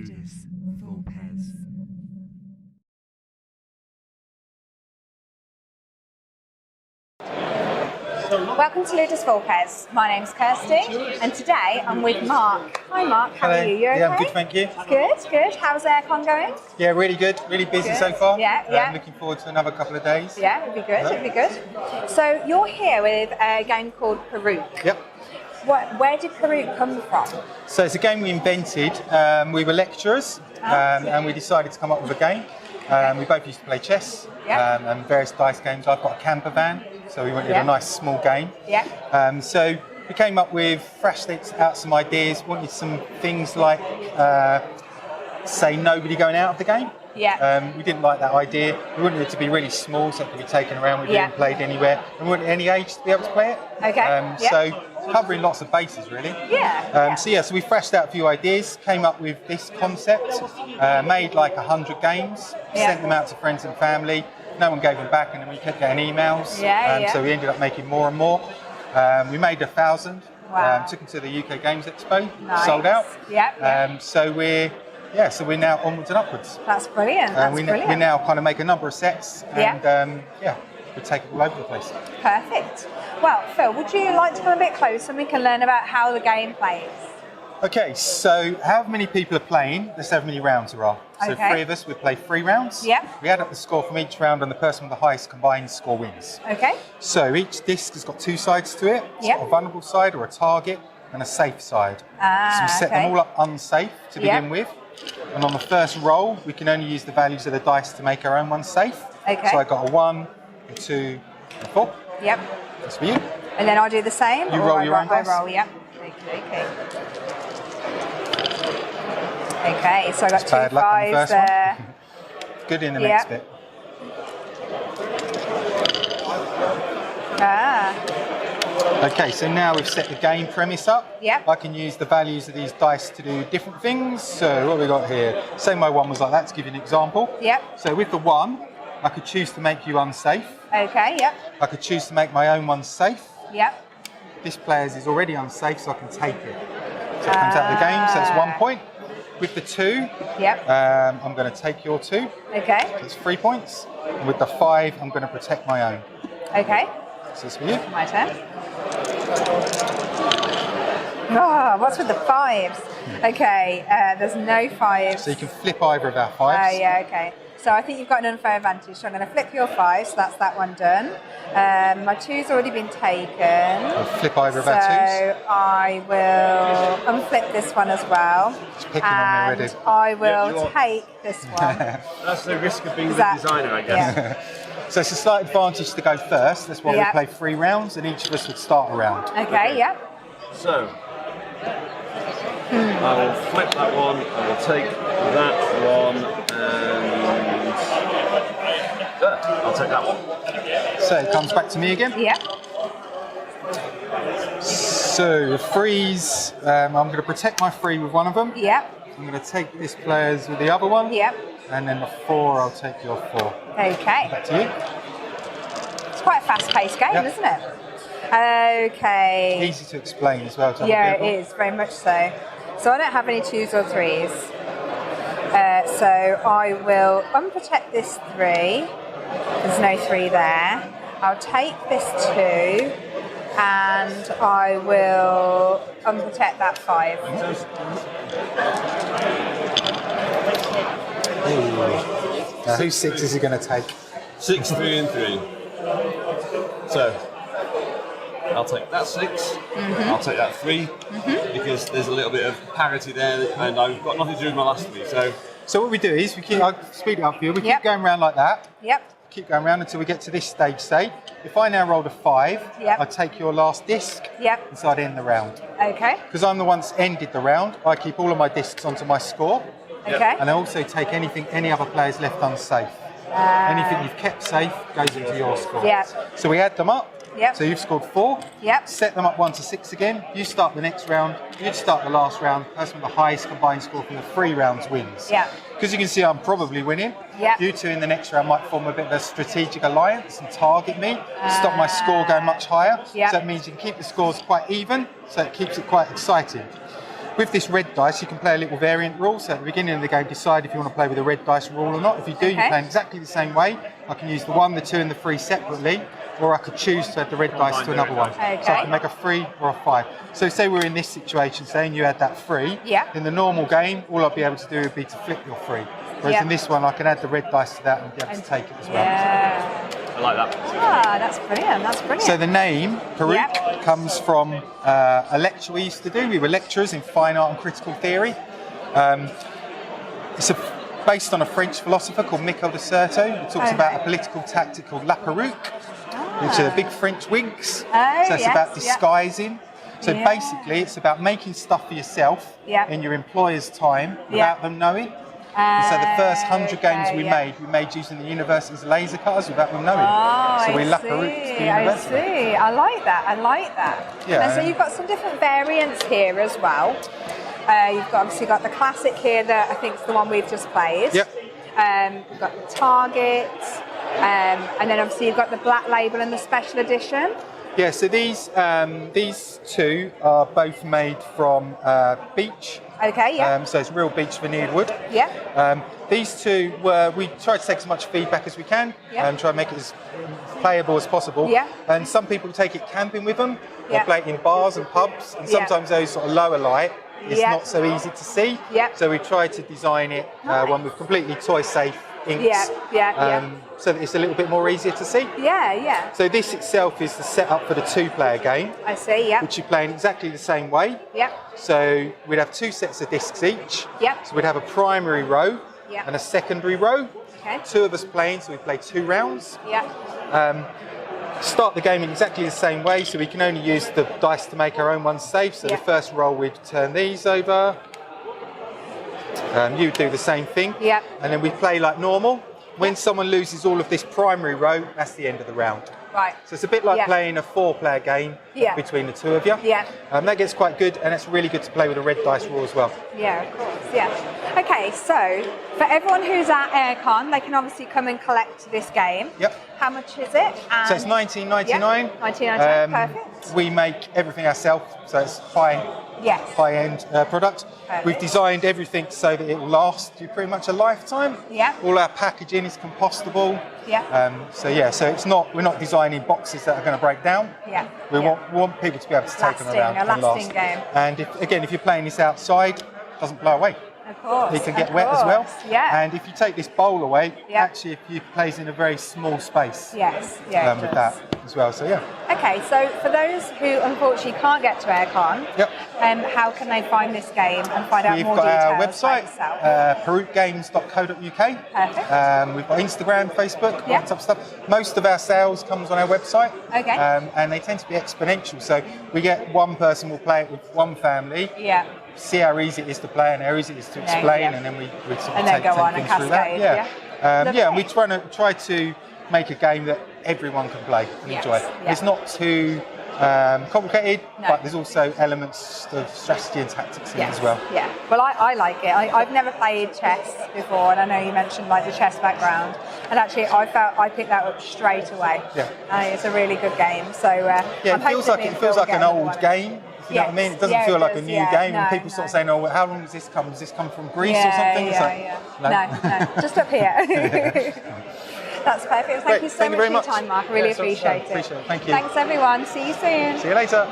Ludus, Vulpes. Welcome to Ludus Vulpes. My name's Kirsty, and today I'm with Mark. Hi Mark, how are you? You okay? Yeah, I'm good, thank you. Good, good. How's aircon going? Yeah, really good, really busy Good. so far. Yeah. Looking forward to another couple of days. Yeah, it'd be good, it'd be good. So you're here with a game called Peruke. Yep. Where did Peruke come from? So it's a game we invented. We were lecturers, and we decided to come up with a game. We both used to play chess and various dice games. I've got a camper van, so we wanted a nice small game. Yeah. So we came up with, thrashed out some ideas, wanted some things like, say, nobody going out of the game. Yeah. We didn't like that idea. We wanted it to be really small so it could be taken around. We didn't play it anywhere. And we wanted any age to be able to play it. Okay. So covering lots of bases, really. So we thrashed out a few ideas, came up with this concept, made like 100 games, sent them out to friends and family. No one gave them back, and then we kept getting emails. So we ended up making more and more. We made 1,000. Took them to the UK Games Expo. Nice. Sold out. Yeah. So we're now onwards and upwards. That's brilliant. We now kind of make a number of sets, and we take it all over the place. Perfect. Well, Phil, would you like to come a bit closer and we can learn about how the game plays? Okay, so however many people are playing, let's have how many rounds there are. So 3 of us, we play 3 rounds. Yeah. We add up the score from each round, and the person with the highest combined score wins. Okay. So each disc has got 2 sides to it. It's got a vulnerable side or a target and a safe side. So we set them all up unsafe to begin with. And on the first roll, we can only use the values of the dice to make our own one safe. Okay. So I got a 1, a 2, a 4. Yep. That's for you. And then I'll do the same? You roll your own dice. I roll, yep. Okay, so I got 2 5s there. Good in the next bit. Okay, so now we've set the game premise up. Yep. I can use the values of these dice to do different things. So what have we got here? Say my 1 was like that, to give you an example. Yep. So with the 1, I could choose to make you unsafe. Okay, yep. I could choose to make my own one safe. Yep. This player's is already unsafe, so I can take it. So it comes out of the game, so that's 1 point. With the 2, I'm going to take your 2. Okay. So it's 3 points. And with the 5, I'm going to protect my own. Okay. So it's for you. My turn. Oh, what's with the 5s? Okay, there's no 5s. So you can flip either of our 5s. Yeah, okay. So I think you've got an unfair advantage. So I'm going to flip your 5, so that's that one done. My 2's already been taken. I'll flip either of our 2s. So I will unflip this one as well. Just picking on me already. I will take this one. That's the risk of being the designer, I guess. Yeah. So it's a slight advantage to go first. That's why we play 3 rounds, and each of us would start a round. Okay, yeah. So, I will flip that one, I will take that one, and I'll take that one. So it comes back to me again. Yeah. So the 3s, I'm going to protect my 3 with one of them. Yeah. I'm going to take this player's with the other one. Yeah. And then the 4, I'll take your 4. Okay. Back to you. It's quite a fast-paced game, isn't it? Okay. Easy to explain as well to other Yeah, people. it is, very much so. So I don't have any 2s or 3s. So I will unprotect this 3. There's no 3 there. I'll take this 2 and I will unprotect that 5. Now whose 6 is he going to take? 6, 3 and 3. So, I'll take that 6, I'll take that 3, because there's a little bit of parity there, and I've got nothing to do with my last 3. So what we do is, I'll speed it up for you, we keep going around like that. Yep. Keep going around until we get to this stage, say. If I now rolled a 5, I take your last disc, and so I'd end the round. Okay. Because I'm the one that's ended the round, I keep all of my discs onto my score. Okay. And I also take anything any other player's left unsafe. Anything you've kept safe goes into your score. So we add them up. So you've scored 4. Set them up 1 to 6 again. You start the next round. You'd start the last round. Person with the highest combined score from the 3 rounds wins. Because you can see I'm probably winning. You two in the next round might form a bit of a strategic alliance and target me, stop my score going much higher. So that means you can keep the scores quite even, so it keeps it quite exciting. with this red dice, you can play a little variant rule. So at the beginning of the game, decide if you want to play with a red dice rule or not. If you do, you're playing exactly the same way. I can use the 1, the 2 and the 3 separately, or I could choose to add the red dice to another one. Okay. So I can make a 3 or a 5. So say we're in this situation, saying you had that 3. Yeah. In the normal game, all I'd be able to do would be to flip your 3. Whereas in this one, I can add the red dice to that and be able to take it as well. Yeah. I like that. Ah, that's brilliant. That's brilliant. So the name, Peruke, comes from a lecture we used to do. We were lecturers in fine art and critical theory. It's based on a French philosopher called Michel de Certeau. It talks about a political tactic called la Peruke, which are the big French wigs. So it's about disguising. So basically, it's about making stuff for yourself in your employer's time without them knowing. And so the first 100 games we made using the university's laser cutters without them knowing. So we la Peruke the university. I see. I like that. I like that. Yeah. And so you've got some different variants here as well. You've obviously got the classic here that I think is the one we've just played. Yep. You've got the Target, and then obviously you've got the Black Label and the Special Edition. Yeah, so these two are both made from beech. Okay, yeah. So it's real beech veneered wood. Yeah. These two we tried to take as much feedback as we can and try and make it as playable as possible. Yeah. And some people take it camping with them or play it in bars and pubs, and sometimes those sort of lower light it's not so easy to see. So we tried to design it one with completely toy safe inks. So that it's a little bit more easier to see. So this itself is the setup for the 2-player game. I see, which you play in exactly the same way. So we'd have 2 sets of discs each. So we'd have a primary row and a secondary row. 2 of us playing, so we play 2 rounds. Start the game in exactly the same way, so we can only use the dice to make our own ones safe. So the first roll, we'd turn these over. You do the same thing. And then we play like normal. When someone loses all of this primary row, that's the end of the round. Right. So it's a bit like playing a 4-player game between the 2 of you. That gets quite good, and it's really good to play with a red dice rule as well. Of course, Okay, so for everyone who's at Aircon, they can obviously come and collect this game. How much is it? So it's $19.99. $19.99, perfect. We make everything ourselves, so it's high-end product. Perfect. We've designed everything so that it will last you pretty much a lifetime. All our packaging is compostable. So it's not, we're not designing boxes that are going to break down. We want people to be able to take them around and last. Game. And if you're playing this outside, it doesn't blow away. Of course. It can get wet as well. And if you take this bowl away, actually it plays in a very small space. With that as well. So Okay, so for those who unfortunately can't get to Aircon, how can they find this game and find out more details? We've got our website, perukegames.co.uk. Perfect. We've got Instagram, Facebook, all that type of stuff. Most of our sales comes on our website. And they tend to be exponential. So we get one person will play it with one family. See how easy it is to play and how easy it is to explain, and then we sort of take things through that. And we try to make a game that everyone can play and enjoy. It's not too complicated, but there's also elements of strategy and tactics in it as well. Well, I like it. I've never played chess before, and I know you mentioned like the chess background, and actually I picked that up straight away. It's a really good game. So it feels like an old game. You know what I mean? It doesn't feel like a new game. And people sort of saying, "Oh, how long does this come? Does this come from Greece or something?" No, just up here. That's perfect. Thank you so much for your time, Mark. Really appreciate it. Thank you. Thanks, everyone. See you soon. See you later.